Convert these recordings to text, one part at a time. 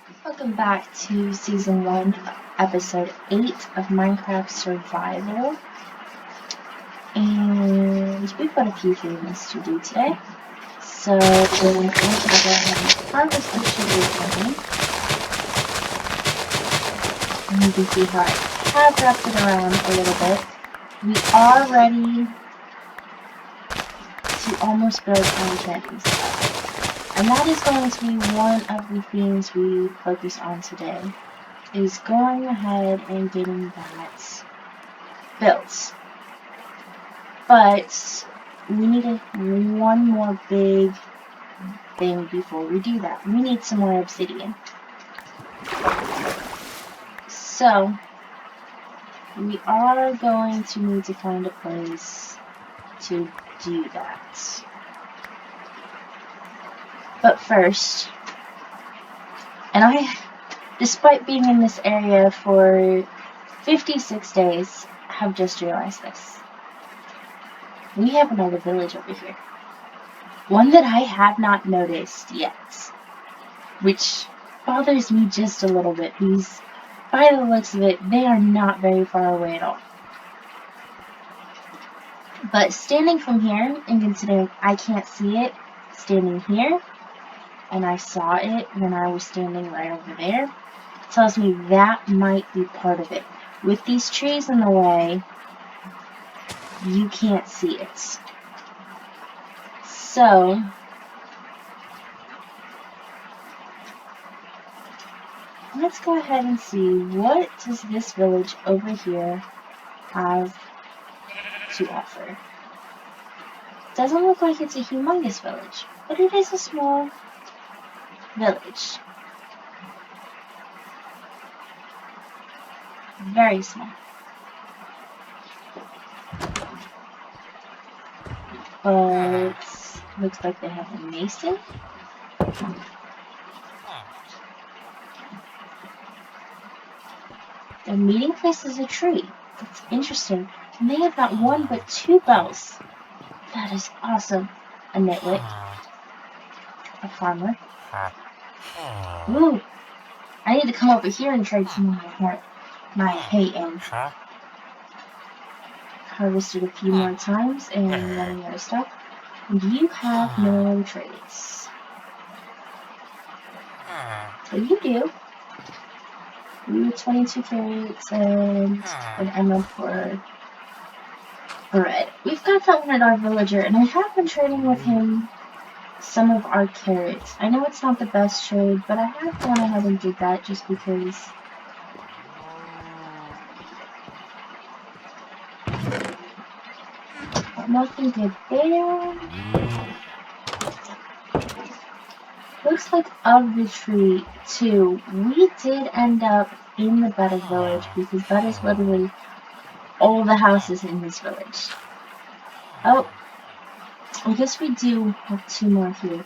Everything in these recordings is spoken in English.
Welcome back to Season 1, Episode 8 of Minecraft Survival. And we've got a few things to do today. So, we're going to go ahead and harvest the sugar cane. And you can see how I have wrapped it around a little bit. We are ready to almost build our enchanting stuff. And that is going to be one of the things we focus on today, is going ahead and getting that built. But we need one more big thing before we do that. We need some more obsidian. So, we are going to need to find a place to do that. But first, despite being in this area for 56 days, have just realized this. We have another village over here. One that I have not noticed yet. Which bothers me just a little bit, because by the looks of it, they are not very far away at all. But standing from here, and considering I can't see it standing here, and I saw it when I was standing right over there, tells me that might be part of it. With these trees in the way, you can't see it. So, let's go ahead and see, what does this village over here have to offer? Doesn't look like it's a humongous village, but it is a small village. Very small. But looks like they have a mason. Their meeting place is a tree. That's interesting. And they have not one but two bells. That is awesome. A nitwit. A farmer. Ooh! I need to come over here and trade some of my hay in. Harvested a few more times and running out of stuff. And you have no trades. So you do. Ooh, 22 carrots and an emerald for bread. We've got that one at our villager, and I have been trading with him some of our carrots. I know it's not the best trade, but I have gone ahead and did that just because. Nothing good there. Looks like of the tree, too, we did end up in the better village, because that is literally all the houses in this village. Oh, I guess we do have two more here.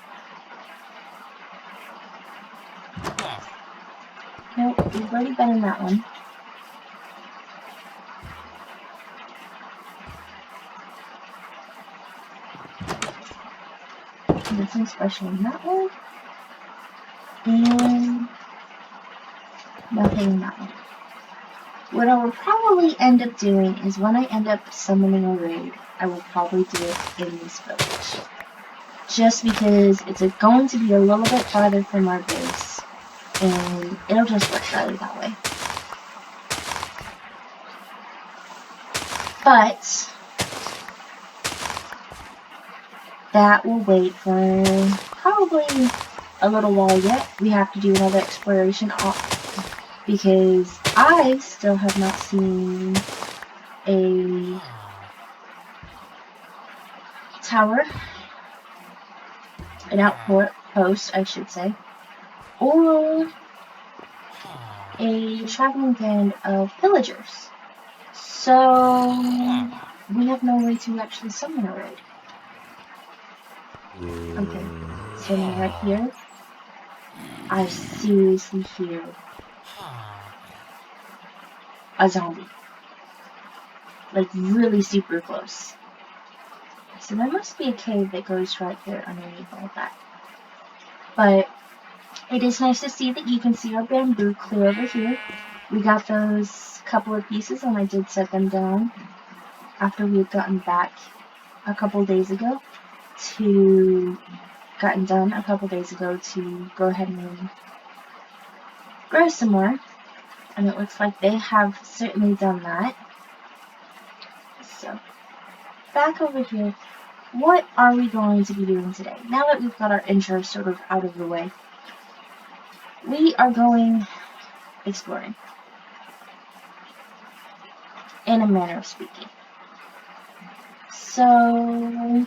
Nope, we've already been in that one. Nothing special in that one. And nothing in that one. What I will probably end up doing is when I end up summoning a raid, I will probably do it in this village. Just because it's going to be a little bit farther from our base, and it'll just work better that way. But that will wait for probably a little while yet. We have to do another exploration because I still have not seen a tower, an outpost, I should say, or a traveling band of villagers. So we have no way to actually summon a raid. Okay, so now right here, I seriously hear a zombie. Like, really super close. So there must be a cave that goes right here underneath all that. But It is nice to see that you can see our bamboo clear over here. We got those couple of pieces and I did set them down after we had gotten back a couple days ago to go ahead and grow some more. And it looks like they have certainly done that. So, back over here, what are we going to be doing today? Now that we've got our intro sort of out of the way, we are going exploring, in a manner of speaking. So,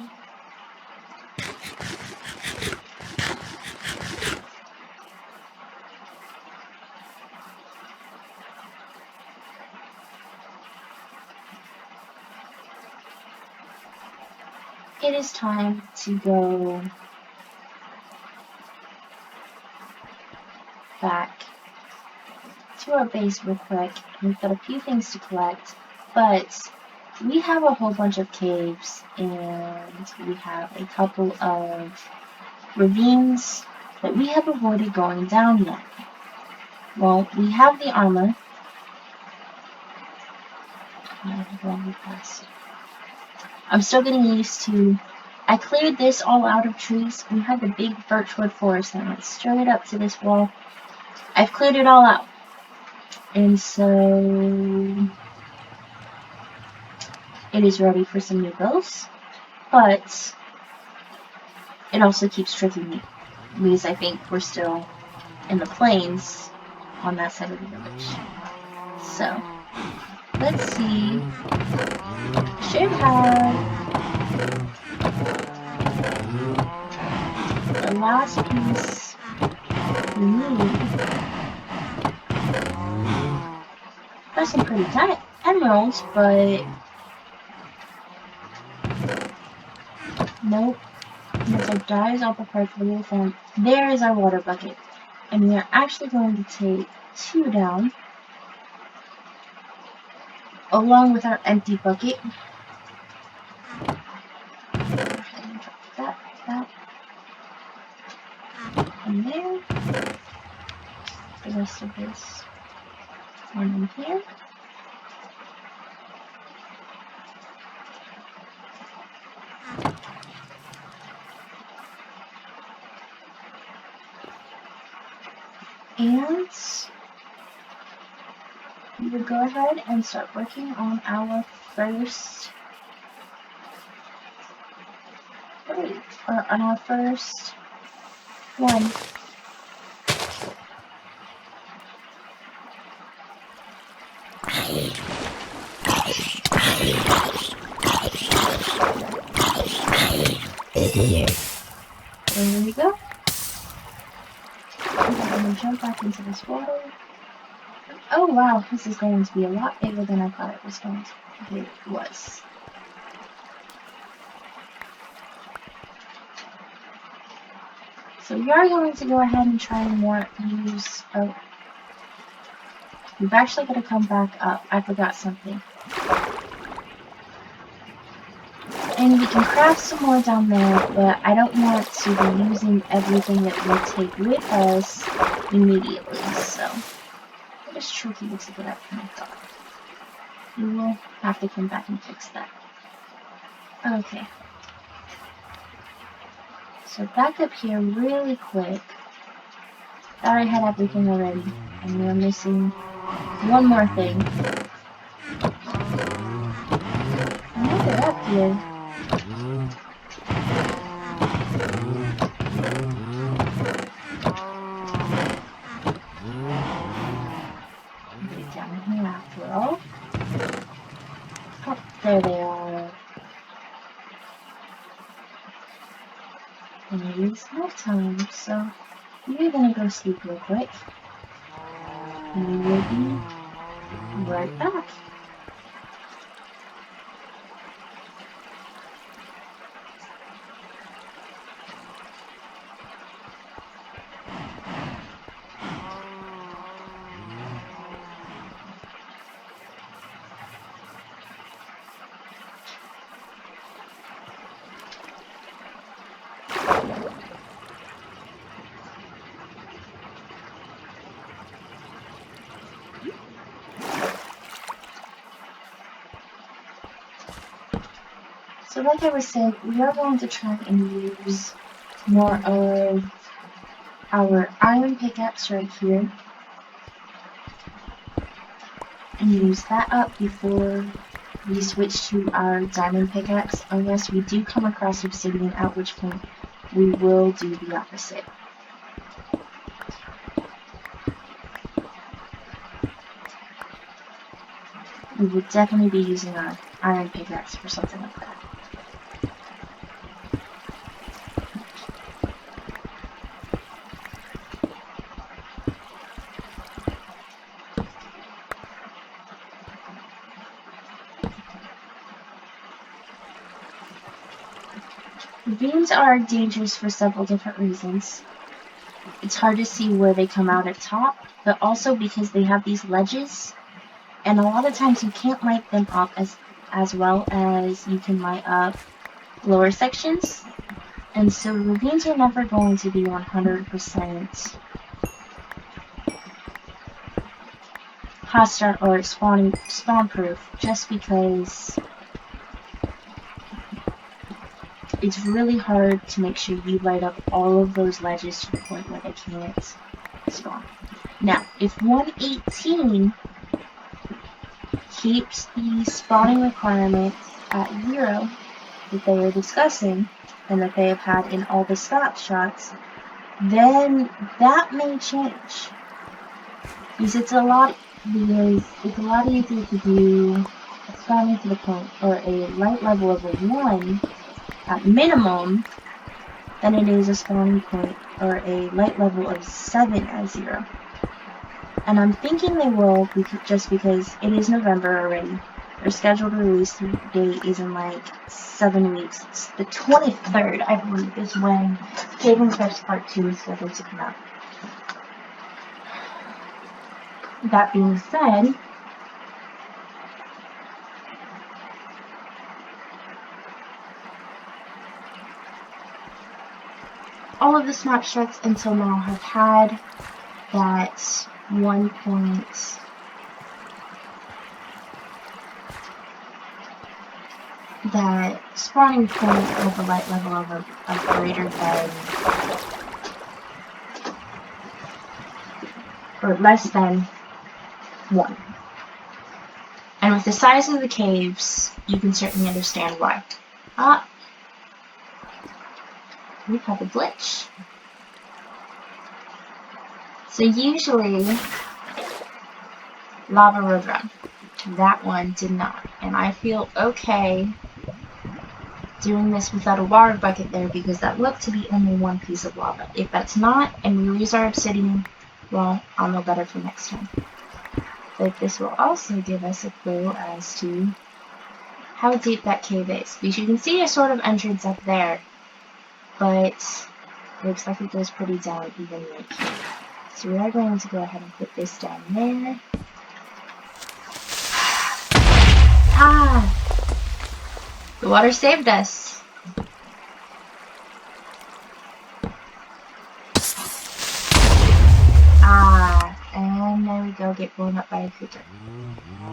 it is time to go back to our base real quick. We've got a few things to collect, but we have a whole bunch of caves and we have a couple of ravines that we have avoided going down yet. Well, we have the armor. I'm still getting used to. I cleared this all out of trees. We had the big birchwood forest that went straight up to this wall. I've cleared it all out. And so it is ready for some new builds. But it also keeps tricking me because I think we're still in the plains on that side of the village. So let's see. Should have the last piece we need. Got some pretty tight emeralds, but nope. Once our dye is all prepared for the little farm, there is our water bucket. And we are actually going to take 2 down, along with our empty bucket. That, and there. The rest of this one in here. And we will go ahead and start working on our first one. There we go. I'm going to jump back into this water. Oh wow, this is going to be a lot bigger than I thought it was going to be. It was. So we are going to go ahead and try and use. Oh, we've actually got to come back up. I forgot something. And we can craft some more down there, but I don't want to be using everything that we take with us immediately, so it is tricky to get up from the top. We will have to come back and fix that. Okay. So back up here really quick. Thought I had everything already, and we are missing one more thing. Now they're up here. Get down here after all. Oh, there they are. And it is night time, so we're gonna go sleep real quick. And we will be right back. So like I was saying, we are going to try and use more of our iron pickaxe right here. And use that up before we switch to our diamond pickaxe, unless we do come across obsidian, at which point we will do the opposite. We would definitely be using our iron pickaxe for something like that. Ravines are dangerous for several different reasons. It's hard to see where they come out at top, but also because they have these ledges, and a lot of times you can't light them up as well as you can light up lower sections. And so ravines are never going to be 100% hostile or spawn proof, just because it's really hard to make sure you light up all of those ledges to the point where they can't spawn. Now, if 118 keeps the spawning requirement at 0 that they are discussing, and that they have had in all the snapshots, then that may change. Because it's a lot easier to do a spawning to the point, or a light level of a 1 at minimum, than it is a spawning point or a light level of 7 at 0. And I'm thinking they will, just because it is November already. Their scheduled release date is in like 7 weeks. It's the 23rd, I believe, is when Cave & Cliffs Part 2 is scheduled to come out. That being said, all of the snapshots until now have had that 1 point, that spawning point with a light level of greater than, or less than 1. And with the size of the caves, you can certainly understand why. We've had a glitch. So usually, lava road run. That one did not. And I feel okay doing this without a water bucket there, because that looked to be only one piece of lava. If that's not, and we lose our obsidian, well, I'll know better for next time. But this will also give us a clue as to how deep that cave is. Because you can see a sort of entrance up there, but it looks like it goes pretty down even right here. So we are going to go ahead and put this down there. The water saved us. And there we go, get blown up by a creeper.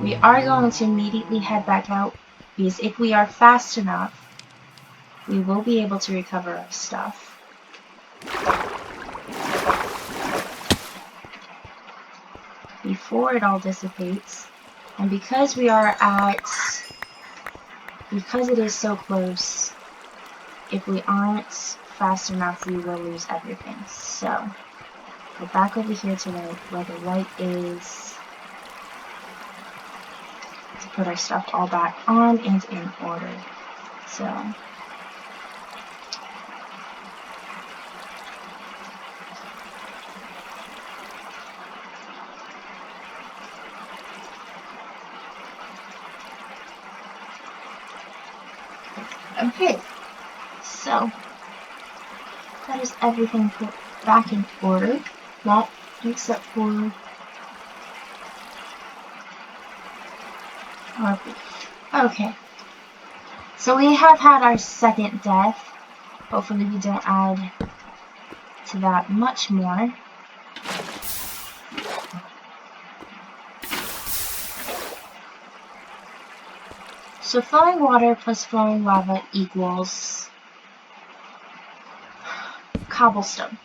We are going to immediately head back out, because if we are fast enough, we will be able to recover our stuff. Before it all dissipates. And because we are because it is so close, if we aren't fast enough, we will lose everything. So, go back over here to where the light is, to put our stuff all back on and in order. So, okay, so that is everything put back in order. Well, except for our beef. Okay, so we have had our second death. Hopefully we don't add to that much more. So flowing water plus flowing lava equals cobblestone.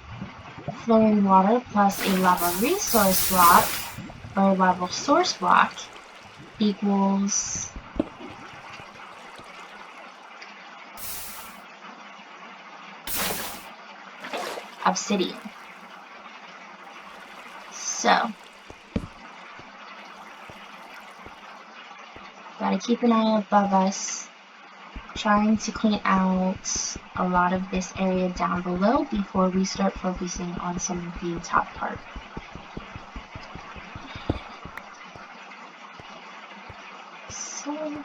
Flowing water plus a lava resource block, or a lava source block, equals obsidian. So, gotta keep an eye above us, trying to clean out a lot of this area down below before we start focusing on some of the top part. So,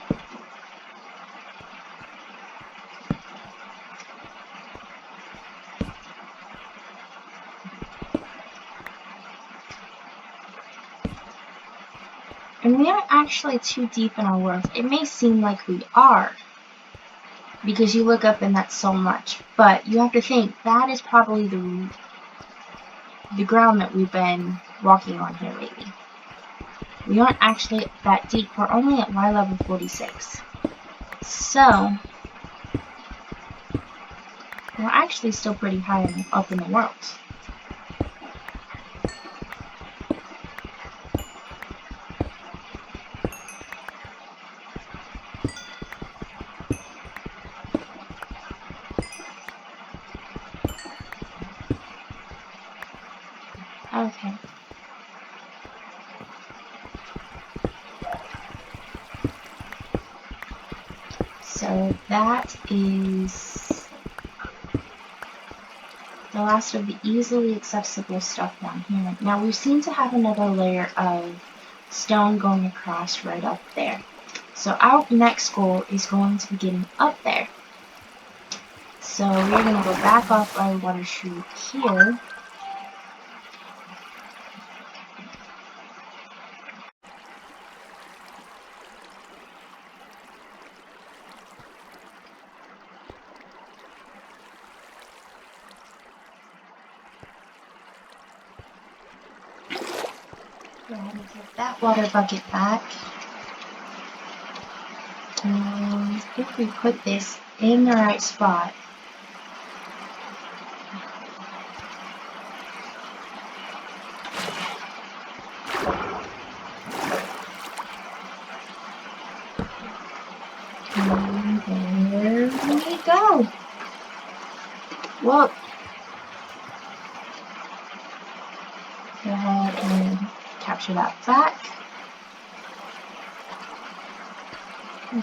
and we aren't actually too deep in our work. It may seem like we are, because you look up and that's so much, but you have to think that is probably the ground that we've been walking on here lately. We aren't actually that deep. We're only at Y level 46. So, we're actually still pretty high up in the world. Okay. So that is the last of the easily accessible stuff down here. Now we seem to have another layer of stone going across right up there. So our next goal is going to be getting up there. So we're going to go back off our water chute here. Go ahead and take that water bucket back. And if we put this in the right spot, and there we go. Whoa. Go ahead and capture that back.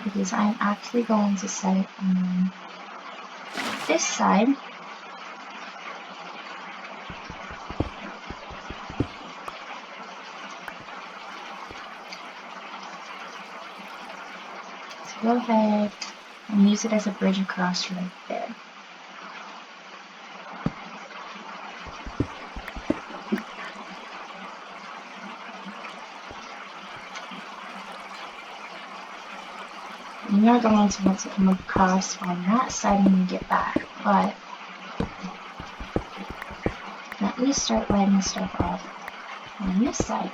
Because I'm actually going to set it on this side. So go ahead and use it as a bridge across right there. We are going to want to come across on that side when we get back, but let me start lighting stuff up on this side.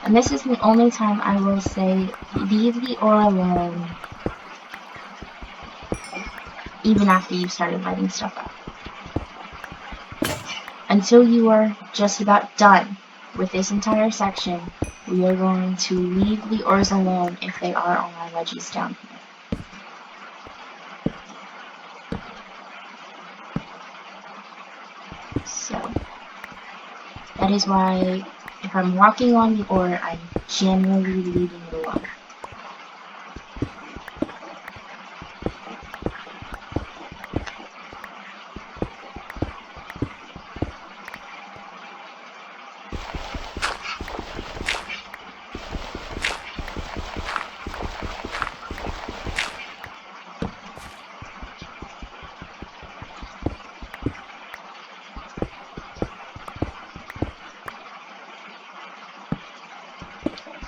And this is the only time I will say leave the ore alone even after you've started lighting stuff up. Until you are just about done with this entire section, we are going to leave the ores alone if they are on our ledges down here. So, that is why if I'm walking on the ore, I'm generally leaving it alone.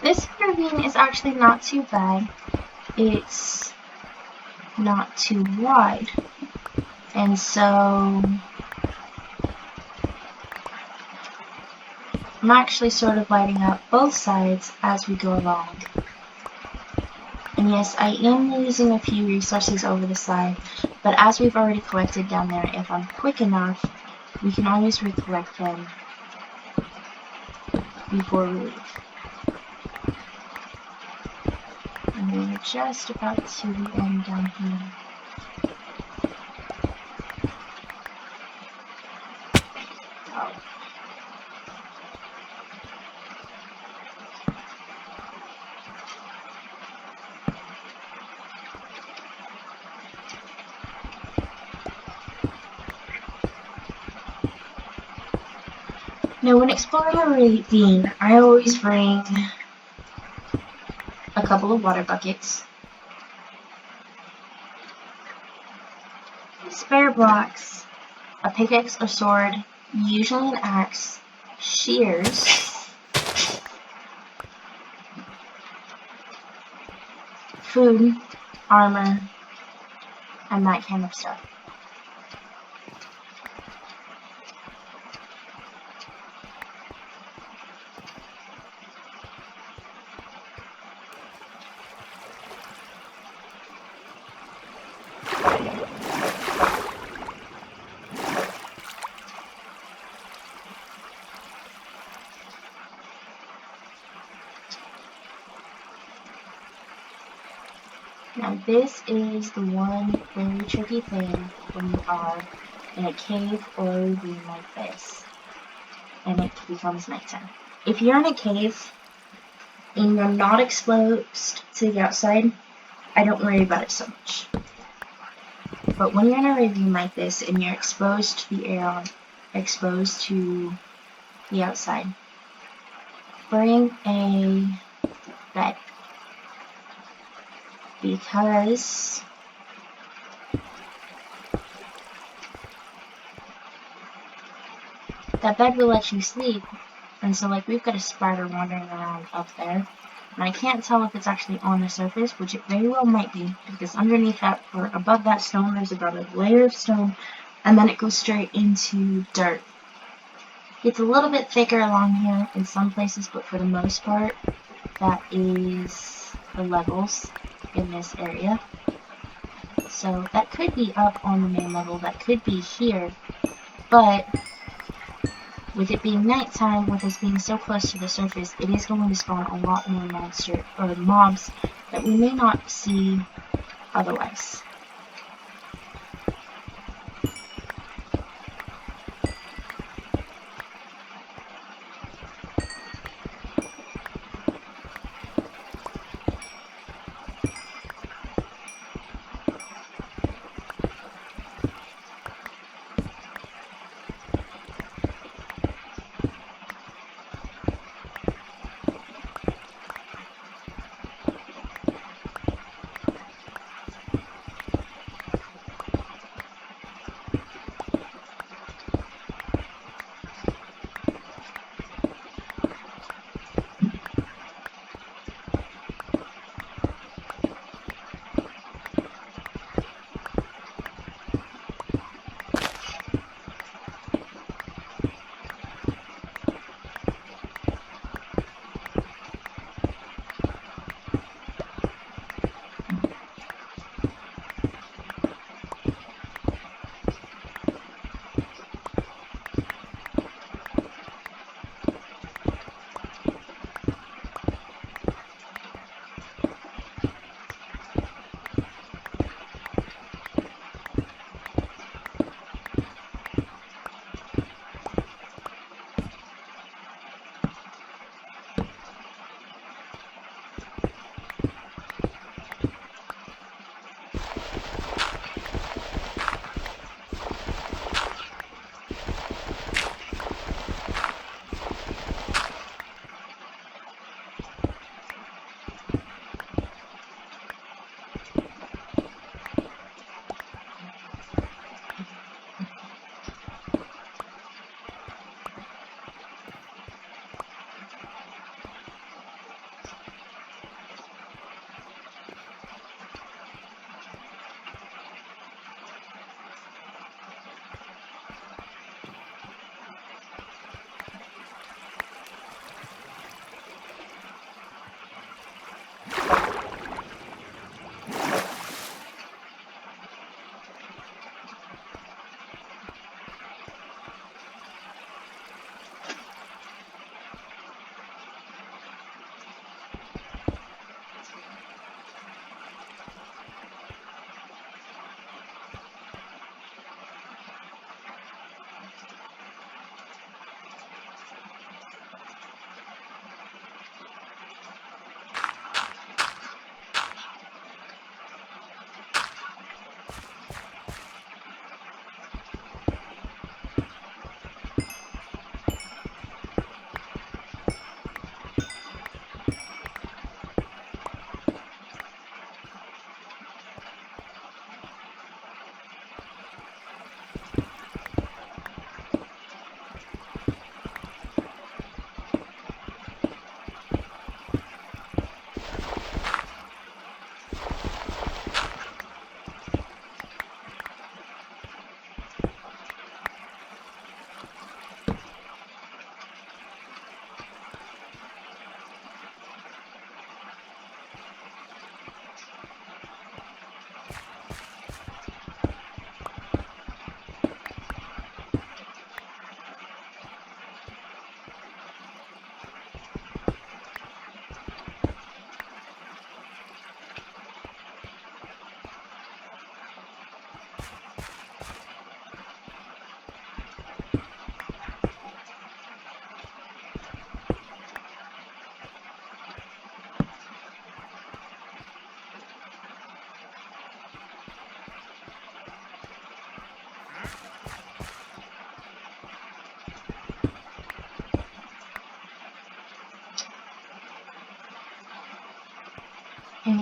This ravine is actually not too bad. It's not too wide. And so I'm actually sort of lighting up both sides as we go along. And yes, I am losing a few resources over the side, but as we've already collected down there, if I'm quick enough, we can always recollect them before we leave. And we're just about to the end down here. Oh. Now, when exploring a ravine, I always bring a couple of water buckets, spare blocks, a pickaxe or sword, usually an axe, shears, food, armor, and that kind of stuff. Now this is the one very tricky thing when you are in a cave or a ravine like this, and it becomes nighttime. If you're in a cave and you're not exposed to the outside, I don't worry about it so much. But when you're in a ravine like this and you're exposed to the air, exposed to the outside, bring a bed. Because that bed will let you sleep. And so, like, we've got a spider wandering around up there. And I can't tell if it's actually on the surface, which it very well might be, because underneath that, or above that stone, there's about a layer of stone, and then it goes straight into dirt. It's a little bit thicker along here in some places, but for the most part, that is the levels in this area. So that could be up on the main level, that could be here, but with it being nighttime, with us being so close to the surface, it is going to spawn a lot more mobs that we may not see otherwise.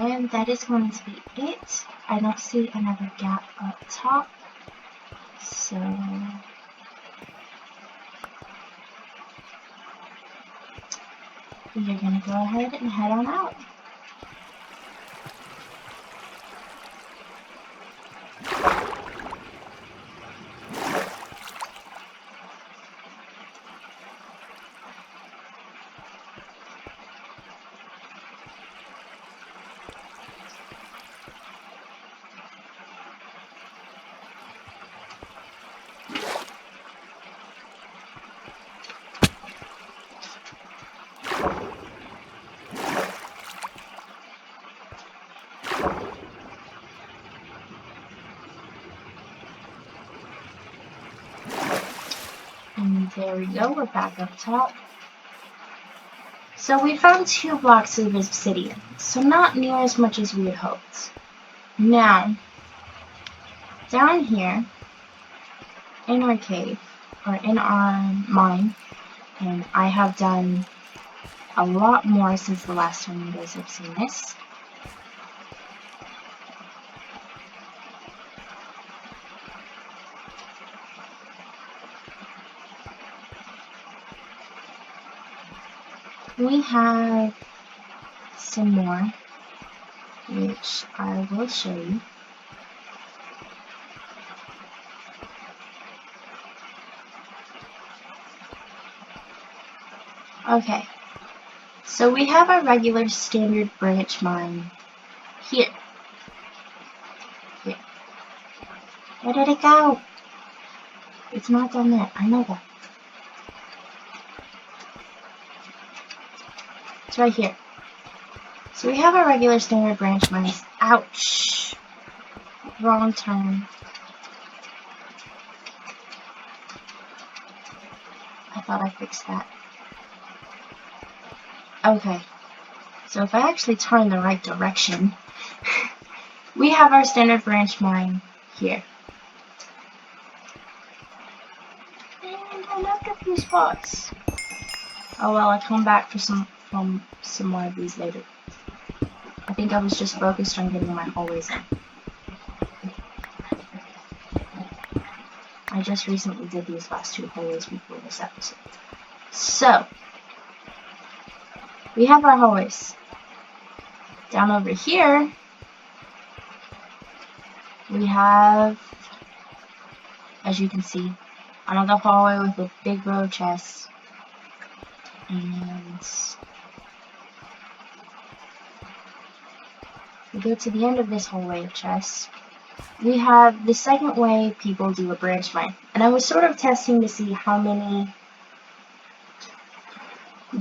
And that is going to be it. I don't see another gap up top. So we are going to go ahead and head on out. And there we go, we're back up top. So we found 2 blocks of obsidian, so not near as much as we had hoped. Now, down here, in our cave, or in our mine, and I have done a lot more since the last time you guys have seen this. We have some more, which I will show you. Okay, so we have our regular standard branch mine here. Here. Where did it go? It's not down there, I know that. It's right here. So we have our regular standard branch mines. Ouch! Wrong turn. I thought I fixed that. Okay, so if I actually turn the right direction, we have our standard branch mine here. And I left a few spots. Oh well, I'll come back for some more of these later. I think I was just focused on getting my hallways in. I just recently did these last 2 hallways before this episode. So, we have our hallways. Down over here, we have, as you can see, another hallway with a big row of chests. And we go to the end of this hallway of chests. We have the second way people do a branch mine. And I was sort of testing to see how many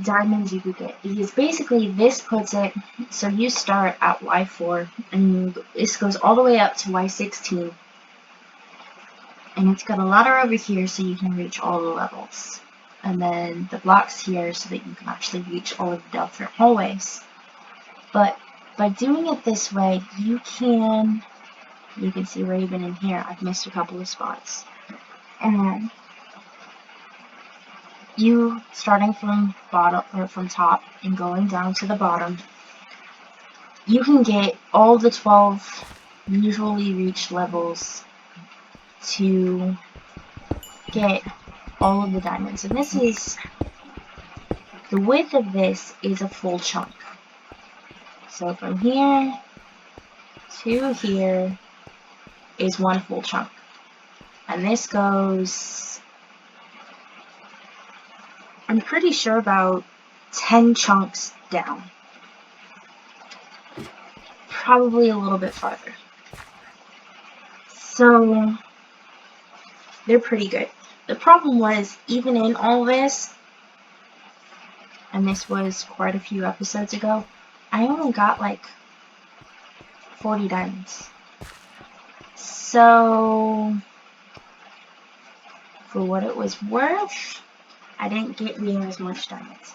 diamonds you could get. Because basically this puts it, so you start at Y4 and this goes all the way up to Y16. And it's got a ladder over here so you can reach all the levels. And then the blocks here so that you can actually reach all of the different hallways. But by doing it this way, you can see Raven in here. I've missed a couple of spots. And you starting from bottom or from top and going down to the bottom, you can get all the 12 usually reached levels to get all of the diamonds. And this is, the width of this is a full chunk. So from here to here is one full chunk. And this goes, I'm pretty sure, about 10 chunks down. Probably a little bit farther. So they're pretty good. The problem was, even in all this, and this was quite a few episodes ago, I only got like 40 diamonds. So for what it was worth, I didn't get near as much diamonds.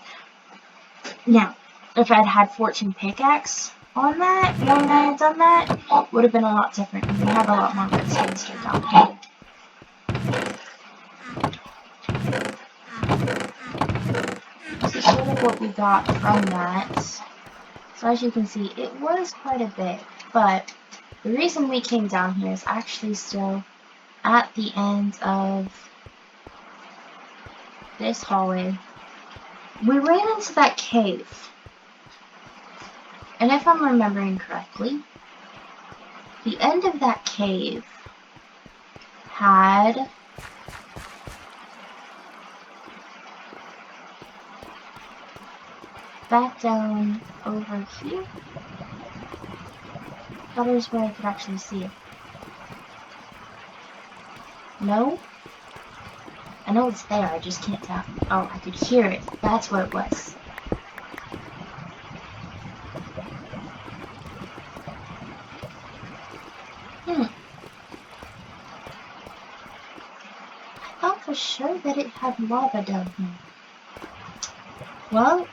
Now, if I'd had 14 pickaxe on that, when I had done that, it would have been a lot different. We have a lot more redstone still down here. So sort of what we got from that So as you can see, it was quite a bit, but the reason we came down here is actually still at the end of this hallway. We ran into that cave, and if I'm remembering correctly, the end of that cave had back down over here. That is where I could actually see it. No? I know it's there, I just can't tell. Oh, I could hear it. That's what it was. I thought for sure that it had lava down here. Well,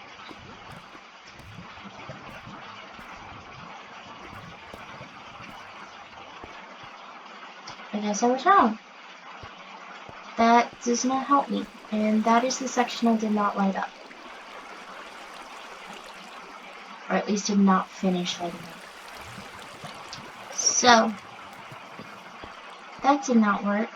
I guess I was wrong. That does not help me, and that is the section I did not light up. Or at least did not finish lighting up. So, that did not work.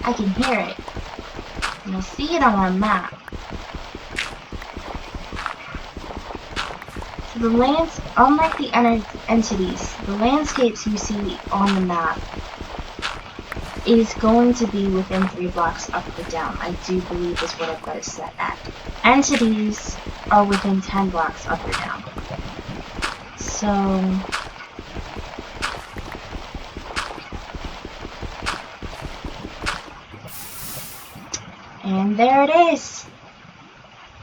I can hear it. You'll see it on our map. So the lands, unlike the entities, the landscapes you see on the map is going to be within 3 blocks up or down. I do believe is what I've got it set at. Entities are within 10 blocks up or down. So, and there it is.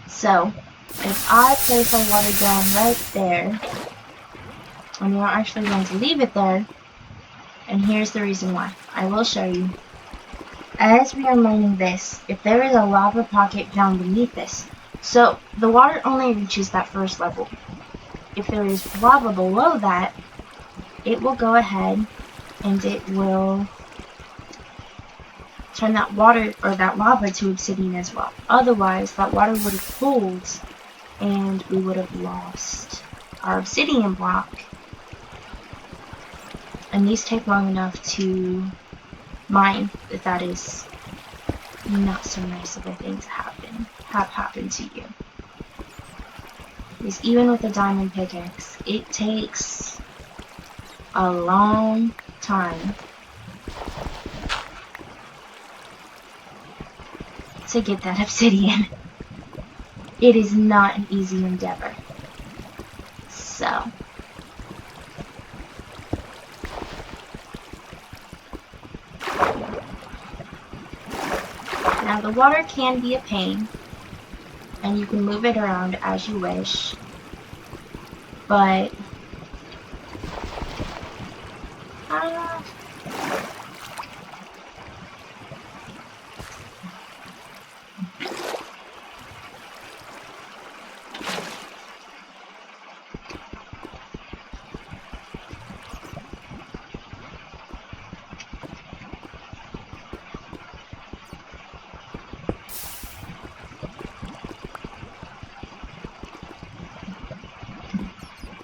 So, if I place our water down right there, and we're actually going to leave it there, and here's the reason why. I will show you. As we are mining this, if there is a lava pocket down beneath this, so the water only reaches that first level. If there is lava below that, it will go ahead and it will turn that water or that lava to obsidian as well. Otherwise, that water would have cooled and we would have lost our obsidian block. And these take long enough to mine that is not so nice of a thing to have happen to you. Because even with a diamond pickaxe, it takes a long time to get that obsidian. It is not an easy endeavor. So, now the water can be a pain, and you can move it around as you wish, but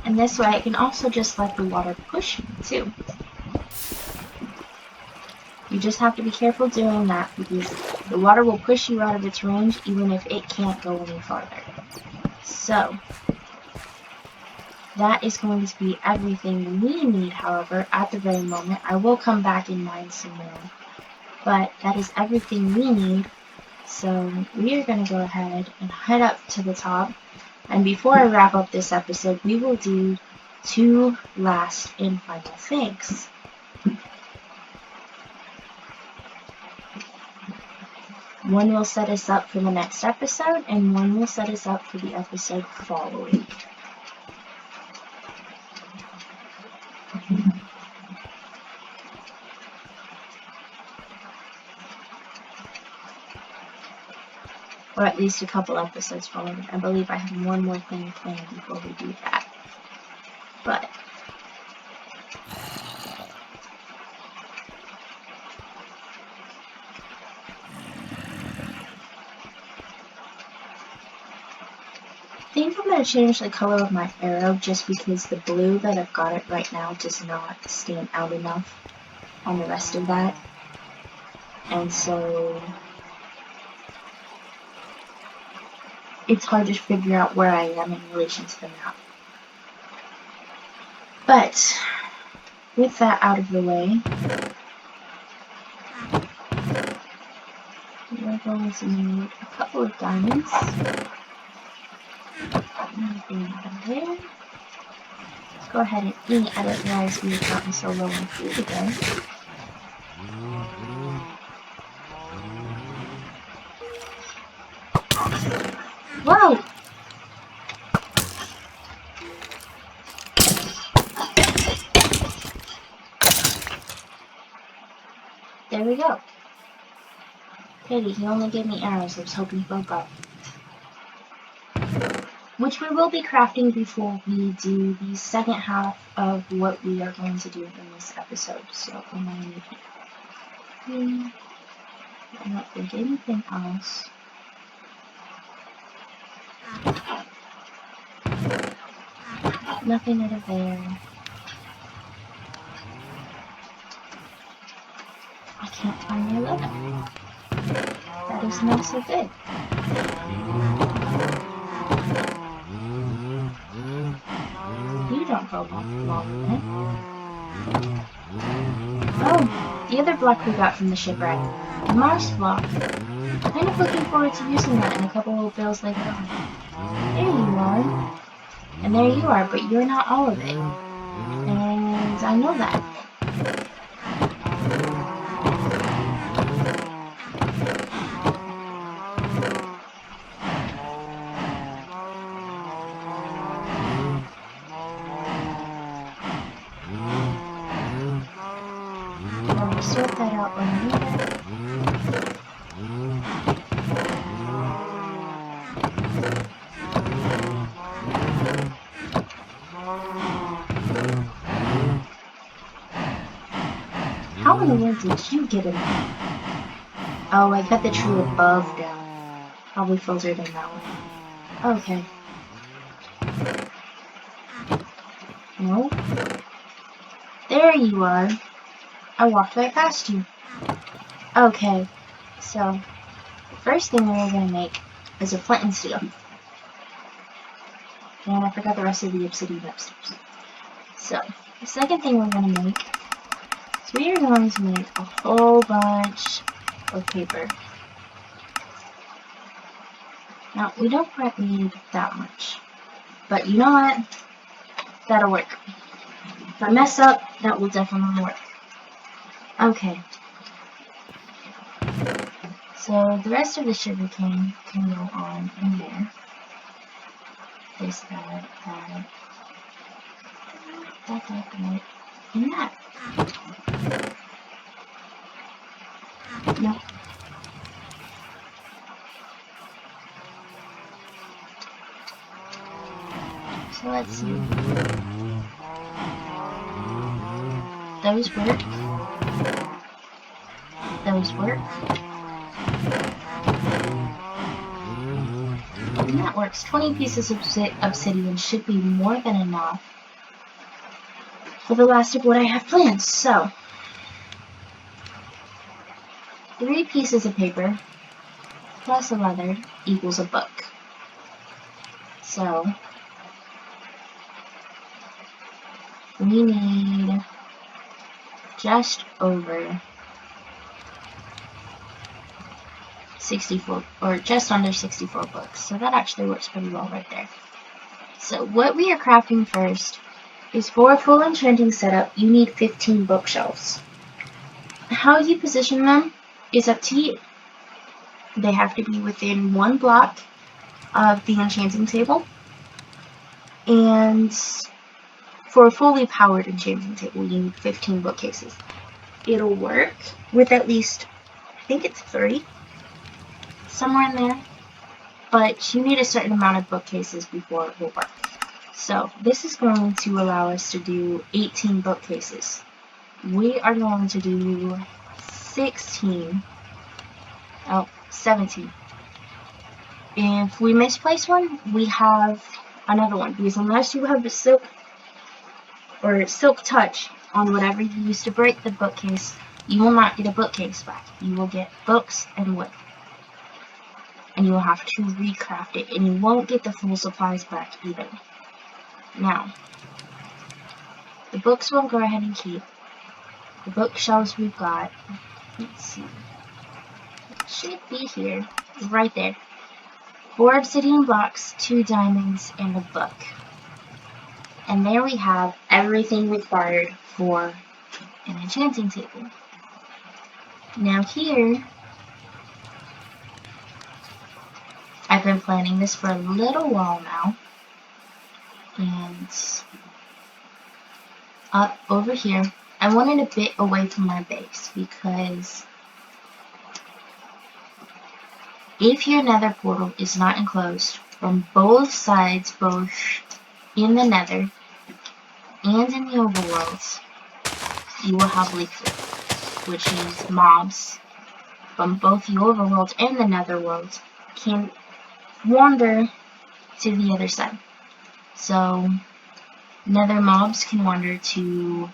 and this way I can also just let the water push me too. You just have to be careful doing that because the water will push you out of its range even if it can't go any farther. So, that is going to be everything we need, however, at the very moment. I will come back and mine some more. But that is everything we need. So, we are going to go ahead and head up to the top. And before I wrap up this episode, we will do 2 last and final things. One will set us up for the next episode, and one will set us up for the episode following. Or at least a couple episodes following. I believe I have one more thing planned before we do that. think I'm going to change the color of my arrow just because the blue that I've got it right now does not stand out enough on the rest of that. And so it's hard to figure out where I am in relation to the map. But with that out of the way, we're going to need a couple of diamonds. Nothing out of there. Let's go ahead and eat. I didn't realize we had gotten so low on food again. Whoa! There we go. Pity, he only gave me arrows. I was hoping he broke up. Which we will be crafting before we do the second half of what we are going to do in this episode. So, I don't think anything else. Nothing out of there. I can't find my level. That is not so good. You don't go along with it. Oh, the other block we got from the shipwreck. The Mars block. Kind of looking forward to using that in a couple of builds later on. There you are. And there you are, but you're not all of it. And I know that. Let me sort that out on here. How in the world did you get in there? Oh, I got the tree above down. Probably filtered in that one. Okay. No. There you are. I walked right past you. Okay. So, the first thing we're going to make is a flint and steel. And I forgot the rest of the obsidian upstairs. So, the second thing we're going to make is we are going to make a whole bunch of paper. Now, we don't quite need that much. But you know what? That'll work. If I mess up, that will definitely work. Okay. So the rest of the sugar cane can go on in there. This, that, and that. No. So let's see. Those work. Those work. And that works. 20 pieces of obsidian should be more than enough for the last of what I have planned. So, 3 pieces of paper plus a leather equals a book. So, we need just over 64, or just under 64 books. So that actually works pretty well right there. So what we are crafting first is for a full enchanting setup, you need 15 bookshelves. How you position them is up to you. They have to be within 1 block of the enchanting table. And for a fully powered enchanting table, you need 15 bookcases. It'll work with at least, I think it's 3. Somewhere in there, but you need a certain amount of bookcases before it will work. So this is going to allow us to do 18 bookcases. We are going to do 17 if we misplace one, we have another one, because unless you have the silk touch on whatever you used to break the bookcase, you will not get a bookcase back. You will get books and wood. And you will have to recraft it, and you won't get the full supplies back either. Now, the books we'll go ahead and keep. The bookshelves we've got, let's see, it should be here, right there. 4 obsidian blocks, 2 diamonds, and a book. And there we have everything required for an enchanting table. Now here, I've been planning this for a little while now, and up over here, I wanted a bit away from my base, because if your nether portal is not enclosed from both sides, both in the nether and in the overworlds, you will have leak through, which means mobs from both the overworld and the netherworld can wander to the other side. So nether mobs can wander to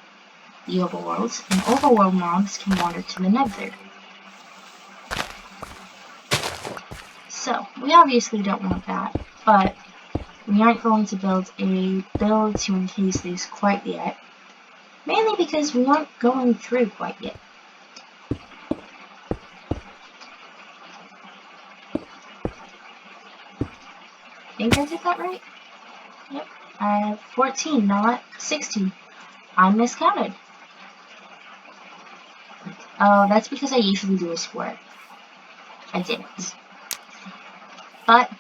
the overworld, and overworld mobs can wander to the nether. So we obviously don't want that, but we aren't going to build a build to encase these quite yet, mainly because we aren't going through quite yet. I think I did that right? Yep, I have 14, not 16. I miscounted. Oh, that's because I usually do a square. I didn't. But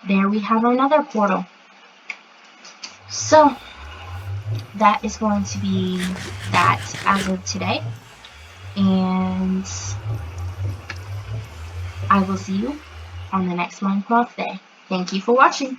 there we have another portal. So that is going to be that as of today, and I will see you on the next Minecraft day. Thank you for watching.